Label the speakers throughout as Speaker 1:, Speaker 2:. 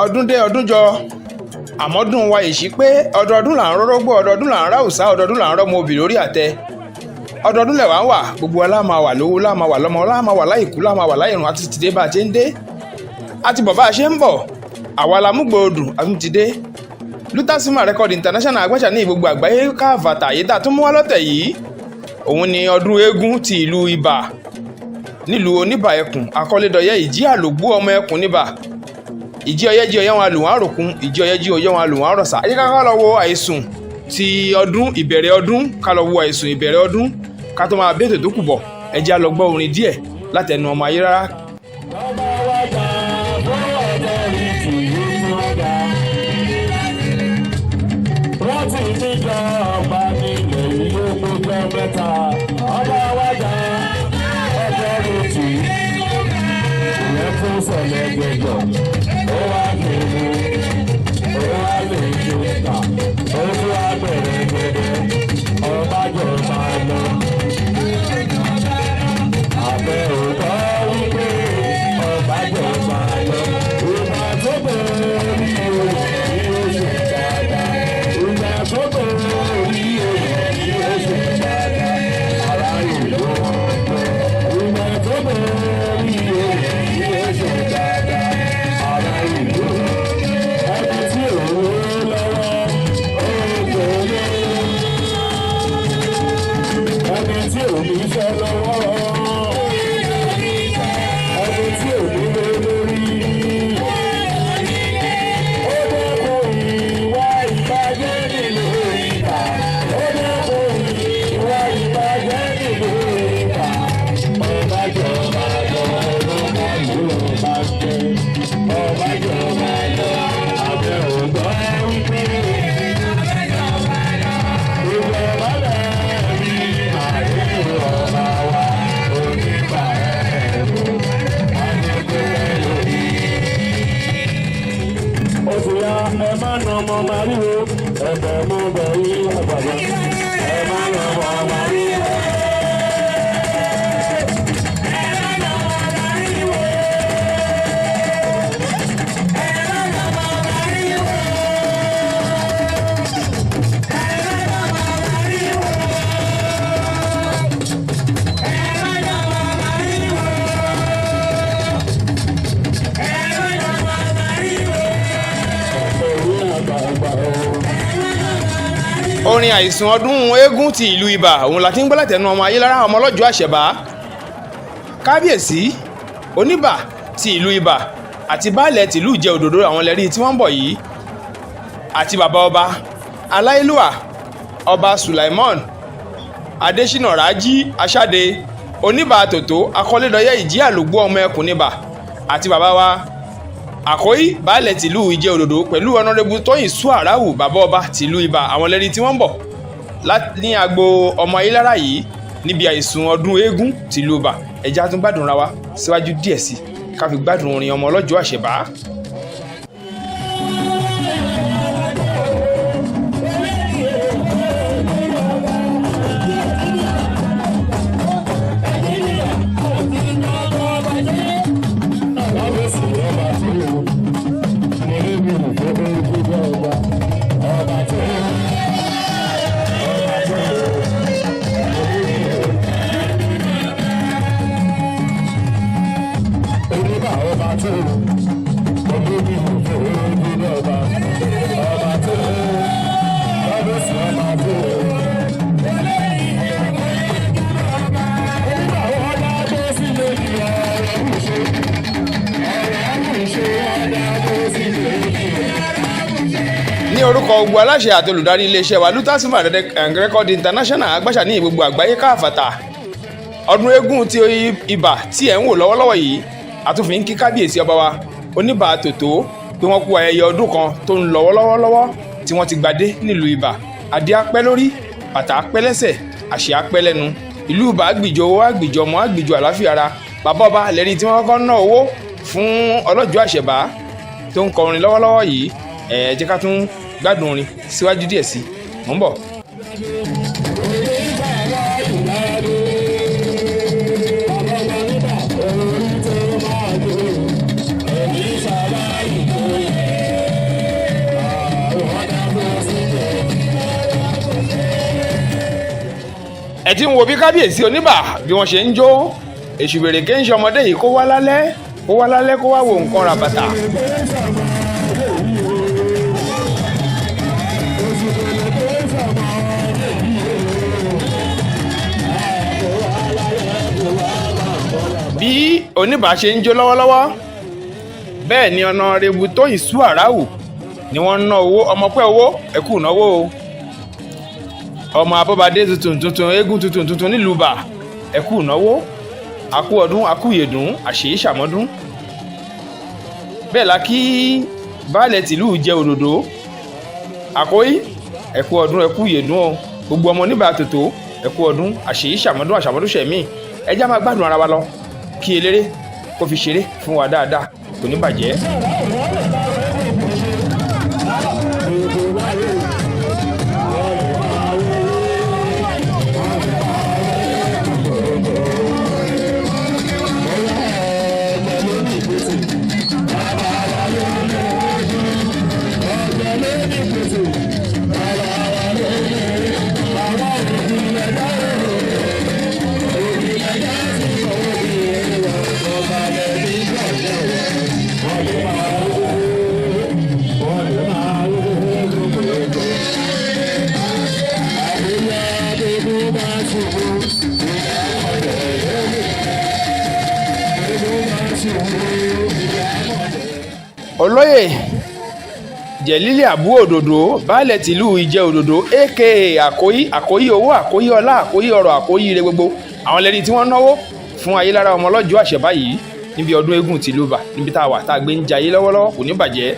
Speaker 1: ọdún dé ọdún jọ àmọ́dún wa èsì pé ọdọọdún là ń rórógbó ọdọọdún là ń ráùsá ọdọọdún là ń rọ́mọ obì lórí àtẹ ọdọọdún lẹ̀ wá ń wà gbogbo wa láà máa wà lówó láà máa wà lọ́mọ láà máa wà láìkú láà máa wà láìrùn àti tìdé bá a ṣe ń dé àti bọ̀ bá a ṣe ń bọ̀ àwa la mú gbòòdù àtún ti dé Lutasima Record International agbáṣà ní gbogbo àgbáyé káàfàtà yìí tá a tún mú wá lọ́tẹ̀ yìí òun ni ọdún eégún ti ìlú Ibà nílùú Oníbà ẹkùn akọ́lédọ̀yẹ ìjí àlògbó ọmọ ẹkùn níbà ìjí ọyẹ́ jí ọyẹ́ wọn àlùwọ̀n àròkun ìjí ọyẹ́ jí ọyẹ́ wọn àlùwọ̀n àrọ̀sà ẹ jẹ́ ká lọ wo àìsùn ti ọdún ìbẹ̀rẹ̀ ọdún ká lọ wo àìsùn ìbẹ̀rẹ̀ ọdún ká tó máa bẹ́tẹ̀ tó kù bọ̀ ẹ jẹ́ á lọ gbọ́ orin díẹ̀ látẹnu ọmọ ayé rárá. Orin àìsùn ọdún eégún ti ìlú Ibà òun la ti ń gbọ́ látẹnu ọmọ ayé lára ọmọ ọlọ́jọ́ àṣẹ̀bá kábíyèsí Oníbà ti ìlú Ibà àti baálẹ̀ tìlú Ìjẹ́ Òdòdó àwọn lẹ́rí tí wọ́n ń bọ̀ yìí àti bàbá ọba aláìlúwà ọba Sulaimon Adésínà Rájí Aṣáde Oníbà tòtó akọ́lédọ̀yẹ ìjí àlògbó ọmọ ẹkùn níbà àti bàbá wa Àkóyí baálẹ̀ tìlú Ìjẹ́ Òdòdó pẹ̀lú ọ̀nàrẹ́bù Tóyìn Súàráwù bàbá ọba tìlú Ibà àwọn lẹ́rí tí wọ́n ń bọ̀ ní agbo ọmọ ayé lára yìí níbi àìsùn ọdún eégún tìlú Ibà ẹja tún gbádùn ra wa síwájú díẹ̀ sí ká fi gbádùn orin ọmọ ọlọ́jọ́ àṣẹ̀bá. Ní orúkọ gbogbo aláṣẹ àti olùdarí iléeṣẹ́ wa Lutasima Record International agbáṣà ní gbogbo àgbáyé káàfàtà ọdún eégún ti Ibà tí ẹ̀ ń wò lọ́wọ́lọ́wọ́ yìí àtúnfin ń kí kábíyèsí ọba wa Oníbà tòtó pé wọ́n kú ayẹyẹ ọdún kan tó ń lọ lọ́wọ́lọ́wọ́ tí wọ́n ti gbadé nílùú Ibà adé apẹ́ lórí bàtà apẹ́ lẹ́sẹ̀ àṣẹ apẹ́ lẹ́nu ìlú Ibà àgbìjọ owó àgbìjọ ọmọ àgbìjọ àláfíà ara bàbá ọba lẹ́ni tí wọ́n kọ́kọ́ ná owó fún ọlọ́jọ́ àṣẹ̀bá tó ń kọrin lọ́wọ́lọ́wọ́ yìí ẹ jẹ́ ká tún gbádùn orin síwájú díẹ̀ sí mò ń bọ̀. ẹ ti ń wo bí kábíyèsí oníbà bí wọ́n ṣe ń jó. èṣù bèrèké ń ṣe ọmọdé yìí kó wá lálẹ́ kó wá wo nǹkan ràbàtà. bí oníbà ṣe ń jó lọ́wọ́lọ́wọ́ bẹ́ẹ̀ ni Ọ̀nàrẹ́bù tó ìsú àráwù ni wọ́n ń ná owó ọmọpẹ́ owó ẹ̀kú náwó o. ọmọ abọ́badé tuntun eégún tuntun nílùú bà ẹ̀kú náwó àkú ọdún àkú yèdùn àṣèyí ṣàmọ́dún. bẹ́ẹ̀ la kí baálẹ̀ tìlú jẹ́ òdòdó àkóyí ẹ̀kú ọdún ẹ̀kú yèdùn o. gbogbo ọmọ oníbà tòtò ẹ̀kú ọdún àṣèyí ṣàmọ́dún ṣẹ̀mí ẹjá máa gbádùn ara wa lọ kí eléré kó fi ṣeré fún wa dáadáa kò ní bàjẹ́. olóyè jẹ̀lílì àbú òdòdó baálẹ̀ tìlú ìjẹ́ òdòdó aka àkóyí owó àkóyí ọlá àkóyí ọrọ̀ àkóyí ire gbogbo àwọn lẹ́ni tí wọ́n náwó fún ayélára ọmọ ọlọ́jọ́ àṣẹ báyìí níbi ọdún eégún tìlú bà níbi tá a wà tá a gbé ń jayé lọ́wọ́lọ́wọ́ kò ní bàjẹ́.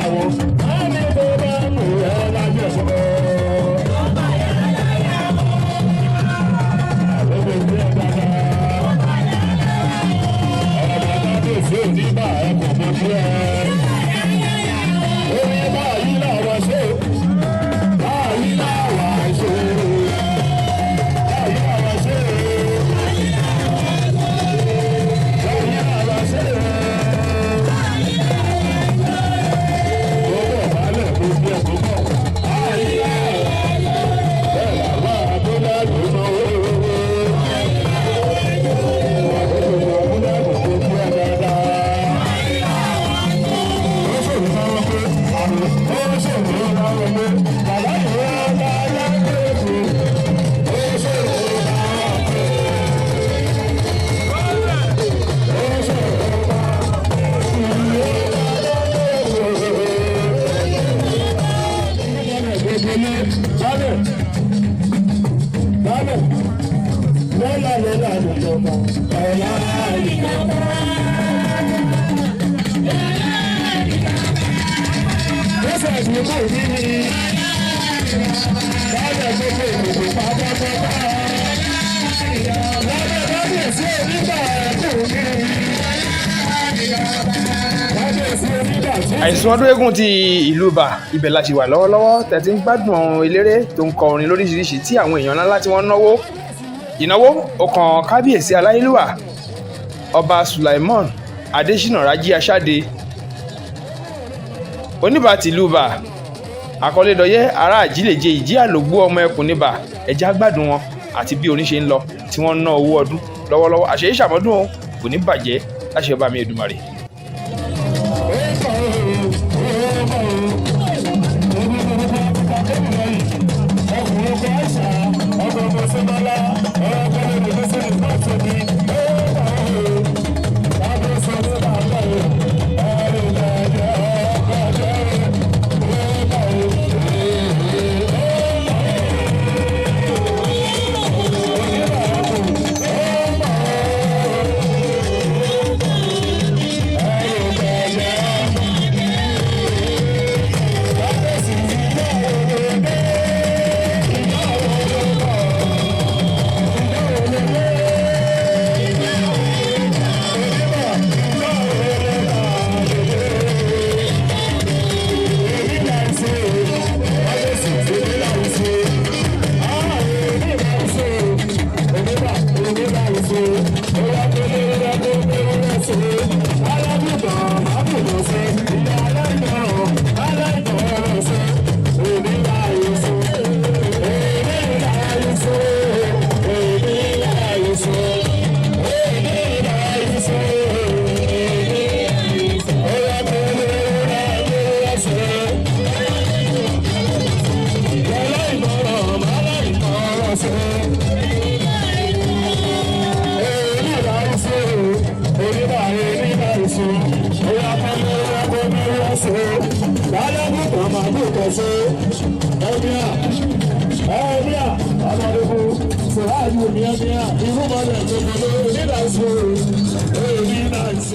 Speaker 2: Àwọn
Speaker 1: Àìsùn ọdún eégún ti ìlú Ìbà ibẹ̀ la ṣì wà lọ́wọ́lọ́wọ́ tẹ̀tí ń gbádùn eléré tó ń kọ orin lóríṣiríṣi tí àwọn èèyàn ńlá tí wọ́n náwó ìnáwó ọkàn kábíyèsí aláyélúwà ọba Sulaimon Adésínà Rájí Aṣáde Oníbà tìlú Ìbà Akọ́lédọ̀yẹ́ ará àjílèje ìjí àlògbó ọmọ ẹkùn níbà ẹja gbádùn wọn àti bí orin ṣe ń lọ tí wọ́n ń ná owó ọdún lọ́wọ́lọ́wọ́ àṣeyí ṣàmọ́dún kò ní bàjẹ́ láṣẹ ọba mi Èdùmàrè.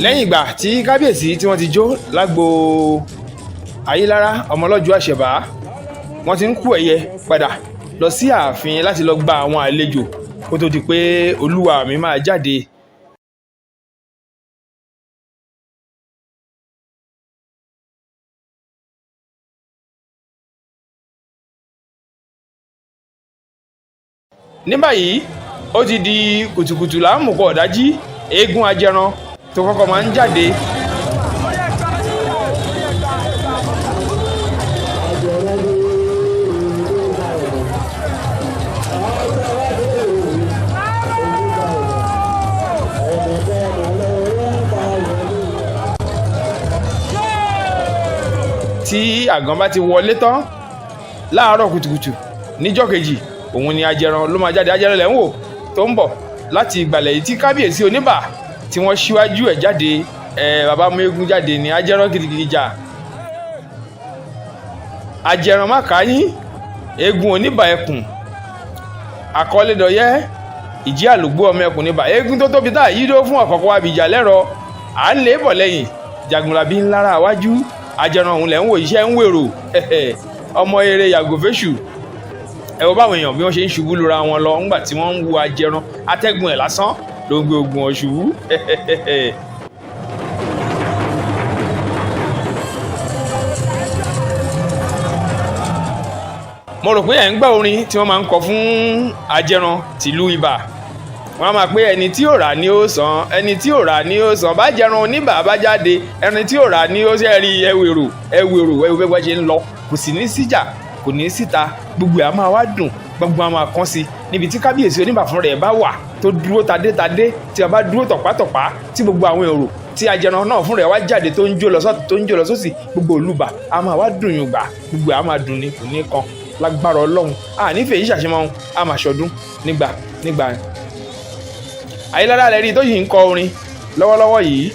Speaker 1: Lẹ́yìn ìgbà tí kábíyèsí tí wọ́n ti jó lágbo Ayélára ọmọlọ́jọ́ àṣẹ̀bá wọ́n ti ń kú ẹ̀yẹ padà lọ sí ààfin láti lọ gba àwọn àlejò kó tó di pé olúwa mi máa jáde. Ní báyìí ó ti di kùtùkùtù láàmùkọ ọ̀dájí eégún ajẹran tó kọ́kọ́ máa ń jáde. Tí àgàn bá ti wọlé tán láàárọ̀ kùtùkùtù níjọ́ kejì òun ni ajẹran ló máa jáde. Ajẹran lẹ́ ń wò tó ń bọ̀ láti ìgbàlẹ̀ yìí tí kábíyèsí Oníbà tí wọ́n ṣíwájú ẹ̀ jáde bàbá mú eégún jáde ní ajẹran gidigidi jà. Ajẹran má káyín eégún Oníbà ẹkùn Akọ́lédọ̀yẹ́ ìjí àlògbó ọmọ ẹkùn níbà eégún tó tóbi tá yídó fún ọ̀kọ̀ọ̀kọ̀ abìjà lẹ́rọ à ń lé bọ̀ lẹ́yìn jagunlabi ńlára wájú. Ajẹran òun lẹ́ ń wò iṣẹ́ ń wèrò ọmọ eré yàgò fẹ́ṣù. Ẹ wo báwọn èèyàn bí wọ́n ṣe ń ṣubú lura wọn lọ ńgbà tí wọ́n ń wo ajẹran atẹ́gùn ẹ̀ lásán ló ń gbé ogun ọ̀ṣubú. Mo rò pé ẹ̀ ń gbọ́ orin tí wọ́n máa ń kọ fún ajẹran tìlú Ìbà. Wọ́n á máa pé ẹni tí ò rà ni ó san, ẹni tí ò rà ni ó san. Bá jẹran Oníbà bá jáde ẹni tí ò rà ni ó ṣe rí ẹwèrò ẹwẹ́ ṣe ń lọ kò sì ní síjà kò ní síta gbogbo a máa wá dùn gbogbo a máa kàn sí níbi tí kábíyèsí Oníbà fún rẹ̀ bá wà tó dúró tadétadé tí a bá dúró tọ̀pátọ̀pá tí gbogbo àwọn èrò tí ajẹran náà fún rẹ̀ wá jáde tó ń jó lọ sọ́tún tó ń jó lọ sósì gbogbo olúbà a máa wá dùn yùngbà gbogbo a máa dùn ní kò ní kan lágbára Ọlọ́run a nífẹ̀ẹ́ yìí ṣàṣemọ́ a máa ṣọdún nígbà Ayélára lẹ́rìí tó yìí ń kọ orin lọ́wọ́lọ́wọ́ yìí.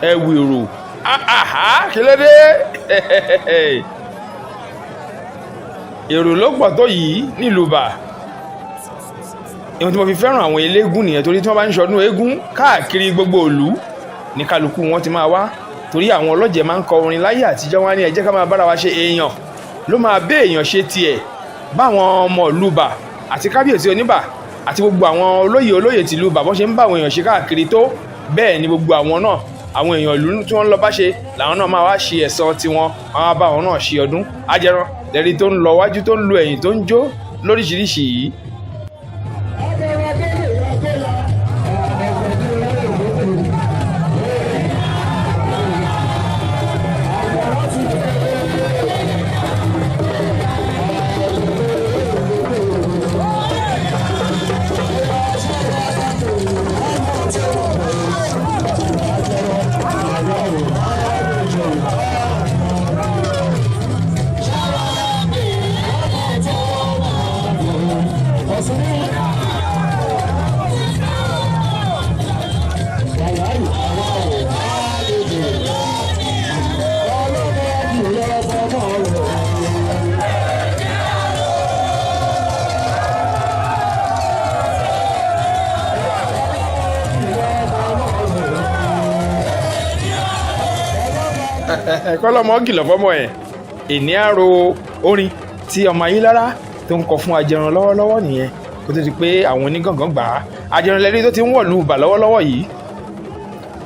Speaker 1: ẹ̀wìrò kí ló dé èrò ló pọ̀ tó yìí nílùú Ìbà. Ohun tí mo fi fẹ́ràn àwọn eléégún nìyẹn, torí tí wọ́n bá ń ṣọdún eégún káàkiri gbogbo ìlú ní kálukú wọn ti máa wá, torí àwọn ọlọ́jẹ̀ máa ń kọ orin láyé àtijọ́, wá ní ẹ jẹ́ ká máa bára wa ṣe, èèyàn ló máa bẹ́ èèyàn ṣe tiẹ̀. Báwọn ọmọ ìlú Ìbà àti kábíyèsí oníbà àti gbogbo àwọn olóyè tìlú Ìbà bọ́n ṣe ń bá àwọn èèyàn ṣe káàkiri tó, bẹ́ẹ̀ ni gbogbo àwọn náà, àwọn èèyàn ìlú tí wọ́n lọ bá ṣe làwọn náà máa wá ṣe ẹ̀san tiwọn, wọ́n á bá àwọn náà ṣe ọdún Ajẹran lẹ́rí tó ń lọ wájú tó ń lo ẹ̀yìn tó ń jó lóríṣiríṣi yìí. Kọ́lọ́mọ kìlọ̀ fọ́mọ ẹ̀, ìní àrò orin tí ọmọ Ayílára tó ń kọ fún Ajẹran lọ́wọ́lọ́wọ́ nìyẹn, kó tó di pé àwọn onígangan gbà á. Ajẹran lẹ́rí tó ti ń wọ̀lú Ìbà lọ́wọ́lọ́wọ́ yìí,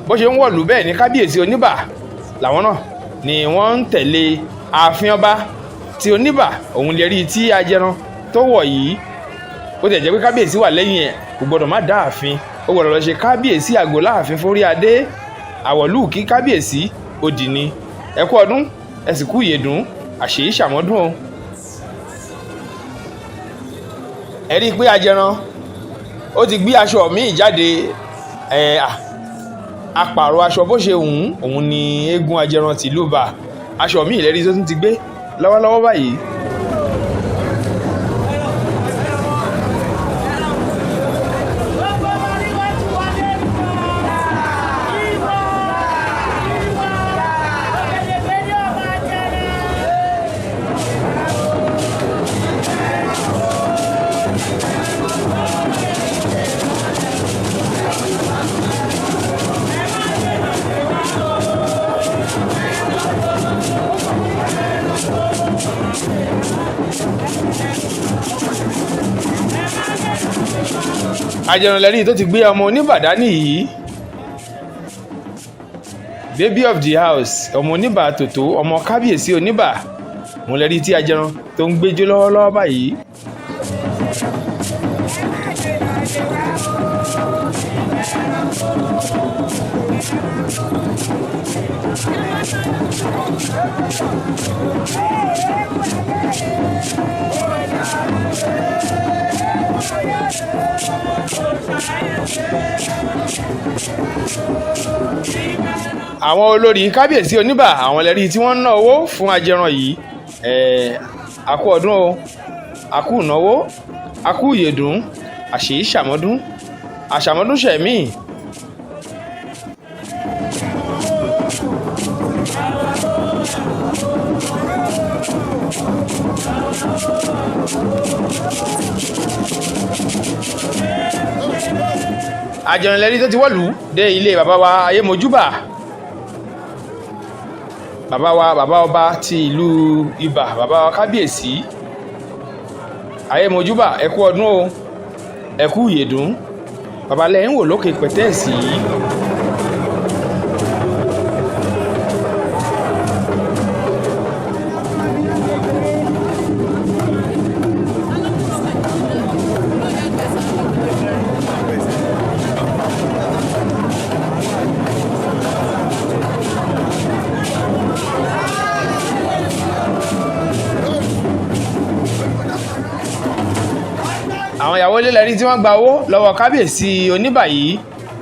Speaker 1: bó ṣe ń wọ̀lú bẹ́ẹ̀ ní kábíyèsí oníbà làwọn náà ni wọ́n ń tẹ̀lé ààfin ọba ti oníbà. Òun lè rí tí Ajẹran tó wọ̀ yìí, ó tẹ̀ jẹ́ pé kábíyèsí wà lẹ́yìn ẹ̀, kò gbọ́dọ̀ má dá ààfin, ó gbọ́dọ̀ lọ ṣe kábíyèsí àgọ́ láàfin fórí adé. Àwọ̀lú kí kábíyèsí ó dì ní. Ẹ kú ọdún, ẹ sì kú ìyèdún, àṣèyí ṣàmọ́dún o. Ẹ rí i pé Ajẹran ó ti gbé aṣọ míì jáde, apààrọ̀ aṣọ bó ṣe òun ni eégún Ajẹran tìlú Ìbà. Aṣọ míì lẹ́rí tó tún ti gbé lọ́wọ́lọ́wọ́ báyìí. Ajẹran lẹ́rí tó ti gbé ọmọ oníbàdání yìí, baby of the house, ọmọ oníbà tòtó, ọmọ kábíyèsí oníbà. Òun lẹ́rí tí Ajẹran tó ń gbẹ́jọ́ lọ́wọ́lọ́wọ́ báyìí. Àwọn olórí kábíyèsí oníbà, àwọn lẹ́rí tí wọ́n ń ná owó fún Ajẹran yìí. Àkú ọdún o, àkú ìnáwó, àkú ìyèdún, àṣèyí ṣàmọ́dún, àṣàmọ́dún ṣẹ̀mí. Ajẹran lẹ́rí tó ti wọ̀lú dé ilé bàbá wa Ayémojúbà, bàbá ọba ti ìlú Ìbà, bàbá wa kábíyèsí Ayémojúbà. Ẹ kú ọdún o, ẹ kú ìyèdún, bàbá lẹ́yìn wò lókè pẹ̀tẹ́ẹ̀sì yìí. Àwọn ìyàwó ilé lẹ́rí tí wọ́n gba owó lọ́wọ́ kábíyèsí oníbà yìí.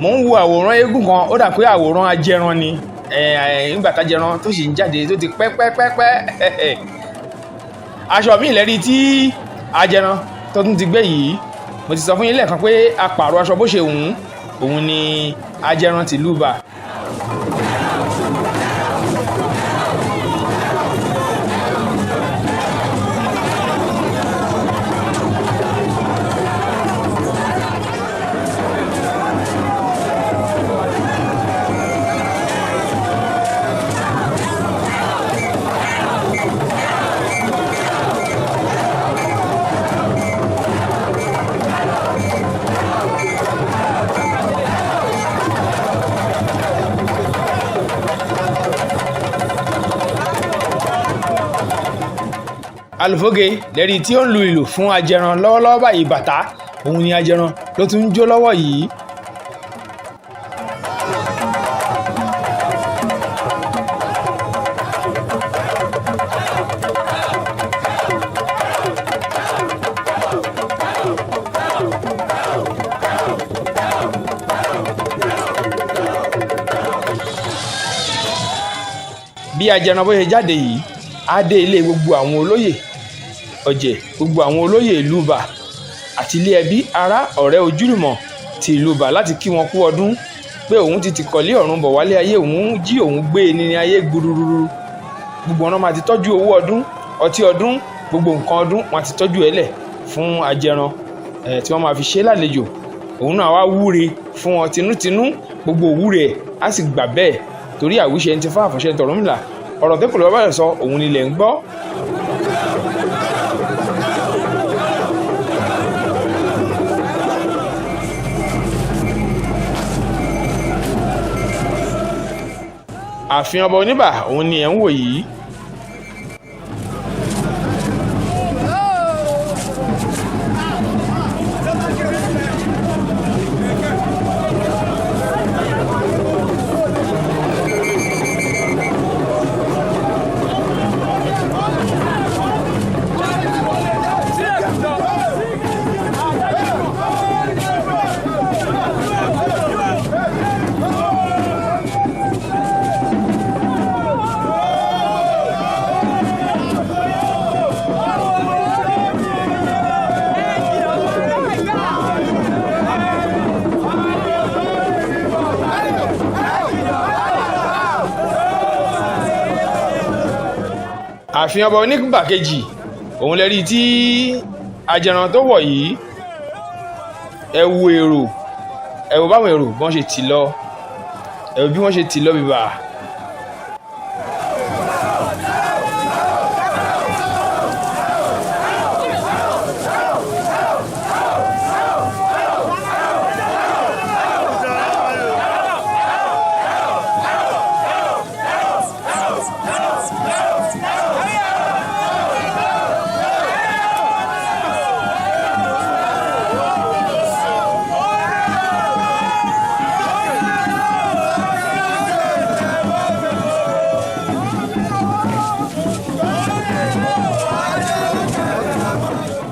Speaker 1: Mò ń wo àwòrán eégún kan, ó dà pé àwòrán Ajẹran ni, nígbà tájẹran tó sì ń jáde tó ti pẹ́pẹ́pẹ́pẹ́. Aṣọ míì lẹ́rí tí Ajẹran tó tún ti gbé yìí. Mo ti sọ fún yín lẹ́ẹ̀kan pé apààrọ̀ aṣọ bó ṣe òun ni Ajẹran tìlú Ìbà. alùfóge lẹ́rí tí ó ń lu ìlù fún Ajẹran lọ́wọ́lọ́wọ́ báyìí. Bàtà òun ni Ajẹran ló tún ń jó lọ́wọ́ yìí. Bí Ajẹran bó ṣe jáde yìí á dé ilé gbogbo àwọn olóyè ọ̀jẹ̀, gbogbo àwọn olóyè ìlú Ìbà àti ilé ẹbí ará ọ̀rẹ́ ojúlùmọ̀ ti ìlú Ìbà láti kí wọn kú ọdún pé òun ti tìkọ̀lé ọ̀run bọ̀ wálé ayé, òun jí òun gbé e ní ayé gbúrúrú. Gbogbo ọ̀nà máa ti tọ́jú owó ọdún, ọtí ọdún, gbogbo nǹkan ọdún wọn ti tọ́jú ẹ̀ lẹ̀ fún Ajẹran tí wọ́n máa fi ṣe lálejò. Òun náà wá wúre fún wọn tinútinú, gbogbo òwúre ẹ̀ á sì gbà bẹ́ẹ̀ torí àwíṣe ẹni tí fún àfọ̀ṣẹ́ t'Ọ̀rúnmìlà. Ọ̀rọ̀ tó kò lọ́wọ́ bá rẹ̀ sọ òun ni ilẹ̀ ń gbọ́. Ààfin ọba Oníbà òun ni ẹ̀ ń wò yìí. Ààfin ọba Onígbà kejì òun lẹ́rí tí Ajẹran tó wọ̀ yìí. Ẹ wo èrò, ẹ wo báwọn èrò bọ́n ṣe tì lọ, ẹ wo bí wọ́n ṣe tì lọ bìbà.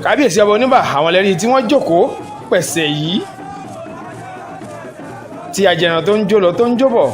Speaker 1: Kábíyèsí ọba Oníbà àwọn lẹ́rí tí wọ́n jókòó pẹ̀sẹ̀ yìí tí Ajẹran tó ń jó lọ tó ń jó bọ̀.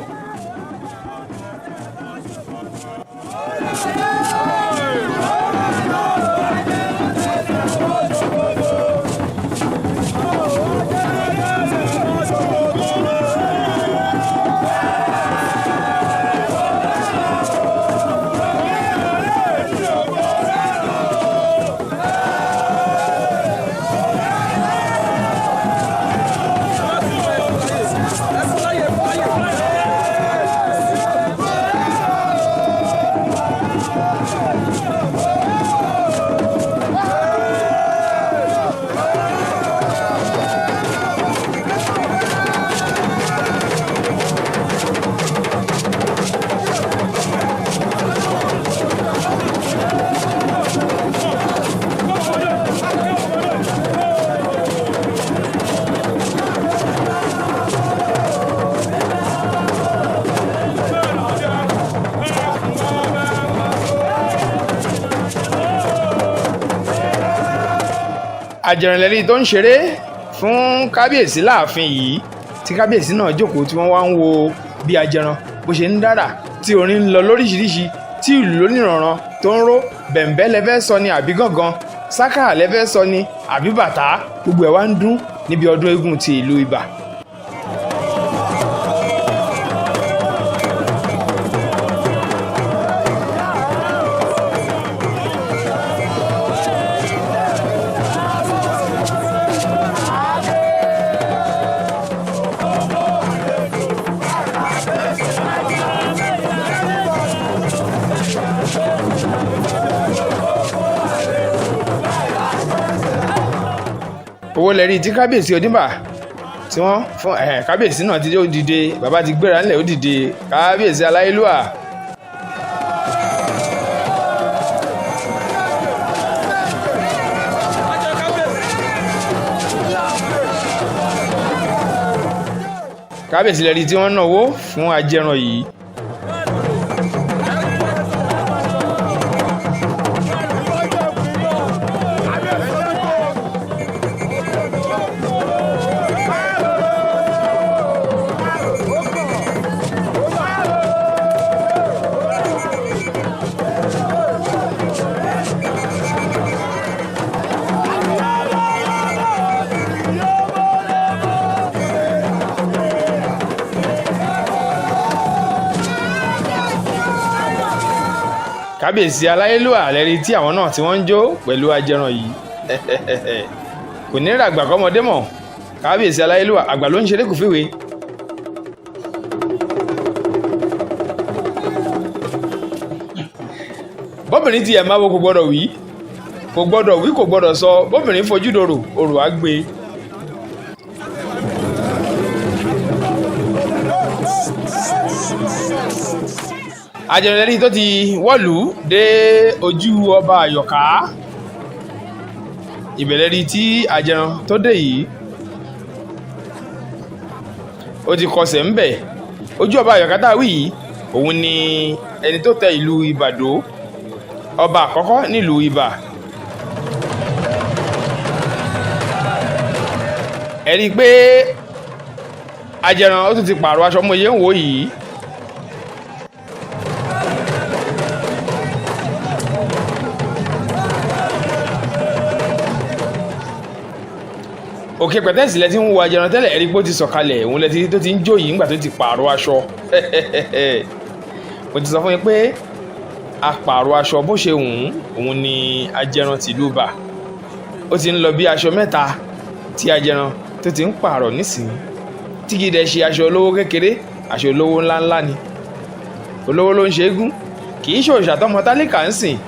Speaker 1: Ajẹran lẹ́rí tó ń ṣeré fún kábíyèsí láàfin yìí tí kábíyèsí náà jókòó tí wọ́n wá ń wo bí Ajẹran bó ṣe ń dára, tí orin ń lọ lóríṣiríṣi, tí ìlú lóníranran tó ń ró. Bẹ̀m̀bẹ́ lẹ́fẹ́ sọ ni àbí gángan, sákàrà lẹ́fẹ́ sọ ni àbí bàtà, gbogbo ẹ̀ wá ń dún níbi ọdún eégún ti ìlú Ìbà. Owó lẹ́rí tí kábíyèsí Oníbà tí wọ́n fún kábíyèsí náà ti dìde, bàbá ti gbéra ńlẹ̀ ó dìde, kábíyèsí aláyélúwà. kábíyèsí lẹ́rí tí wọ́n náwó fún ajẹran yìí. kábíyèsí aláyélúwà lẹ́rí tí àwọn náà tí wọ́n ń jó pẹ̀lú ajẹran yìí kò ní ràgbà kọ́mọdé mọ̀. kábíyèsí aláyélúwà àgbà ló ń ṣeré kò fìwé. bóbìnrin tiẹ̀ máa wo kò gbọ́dọ̀ wí kò gbọ́dọ̀ sọ. bóbìnrin fojú dòrò òrò á gbé. ajẹran lẹ́rí tó ti wọ́lú dé ojú ọba àyọ̀ká. ìbẹ̀rẹ̀ rí tí ajẹran tó dé yìí ó ti kọsẹ̀ ń bẹ̀. ojú ọba àyọ̀ká tá a wí yìí òun ni ẹni tó tẹ ìlú ìbàdó, ọba àkọ́kọ́ nílùú ibà. ẹ rí i pé ajẹran ó tún ti pààrọ̀ aṣọ mọ́ iye ń wò yìí. òkè pẹ̀tẹ́sì lẹ ti ń wo ajẹran tẹ́lẹ̀ ẹ̀rí pé ó ti sọ̀kalẹ̀, òun lẹ ti tó ti ń jó yìí nígbà tó ti pààrọ̀ aṣọ. mo ti sọ fún yín pé a pààrọ̀ aṣọ bó ṣe wù ú, òun ni ajẹran tìlú Ìbà. ó ti ń lọ bí aṣọ mẹ́ta tí ajẹran tó ti ń pààrọ̀ nísìnyí, tí kì í dẹ̀ ṣe aṣọ olówó kékeré, aṣọ olówó ńláńlá ni. olówó ló ń ṣe égún, kì í ṣòòṣà tọmọ tálíkà ń sìn.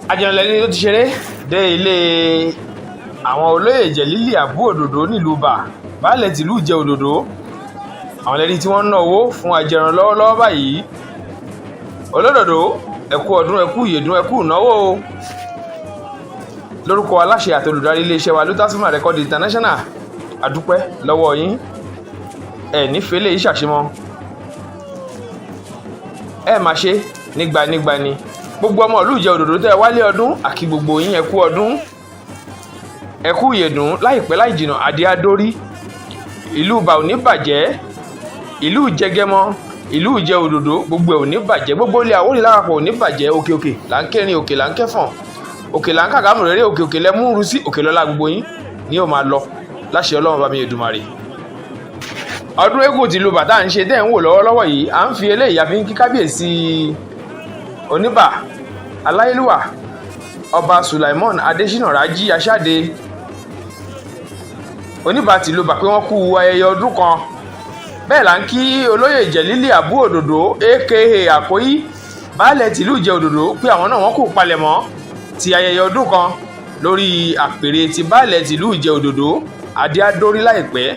Speaker 1: ajẹran lẹ́ni tó ti ṣeré dé ilé àwọn olóyè jẹ̀lílì àbú òdòdó nílùú Ìbà, baálẹ̀ tìlú ìjẹ òdòdó. àwọn lẹ́ni tí wọ́n ń náwó fún ajẹran lọ́wọ́lọ́wọ́ báyìí. olódòdó ẹ̀kú ọdún, ẹ̀kú ìyèdún, ẹ̀kú ìnáwó. lórúkọ aláṣẹ àti olùdarí iléeṣẹ́ wa Lutasima Record International, adúpẹ́ lọ́wọ́ yín. nífẹ̀ẹ́ lè ṣàṣemọ́, máa ṣe nígbà ni. gbogbo ọmọ ìlú ìjẹ òdòdó tẹ́ wálé ọdún, àkí gbogbo yín ẹkú ọdún, ẹkú ìyèdún. láìpẹ́ láì jìnnà adé adórí. ìlú Ìbà ò ní bàjẹ́, ìlú ìjẹgẹmọ, ìlú ìjẹ òdòdó, gbogbo ẹ̀ ò ní bàjẹ́, gbogbo ilé Àwórì lápapọ̀ ò ní bàjẹ́. òkè là ń kẹrin, òkè là ń kẹfọ̀n, òkè là ń kàgámù rere, òkè lẹ mú rusí, òkè lọ́lá gbogbo yín ni yóò máa lọ láṣẹ Ọlọ́run bá mi Èdùmàrè. ọdún eégún tìlú Ìbà tá à ń ṣe tẹ́ ń wò lọ́wọ́lọ́wọ́ yìí, à ń fi eléyìí àfi ń kí kábíyèsí oníbà aláyélúwà ọba Sulaimon Adésínà Rájí Aṣáde oníbà tìlú Ìbà pé wọ́n kú ayẹyẹ ọdún kan. bẹ́ẹ̀ là ń kí olóyè jẹ̀lílì àbú òdòdó aka àkóyí baálẹ̀ tìlú ìjẹ òdòdó pé àwọn náà wọ́n kú palẹ̀mọ́ ti ayẹyẹ ọdún kan lórí àpèrè ti baálẹ̀ tìlú ìjẹ òdòdó adé adórí láìpẹ́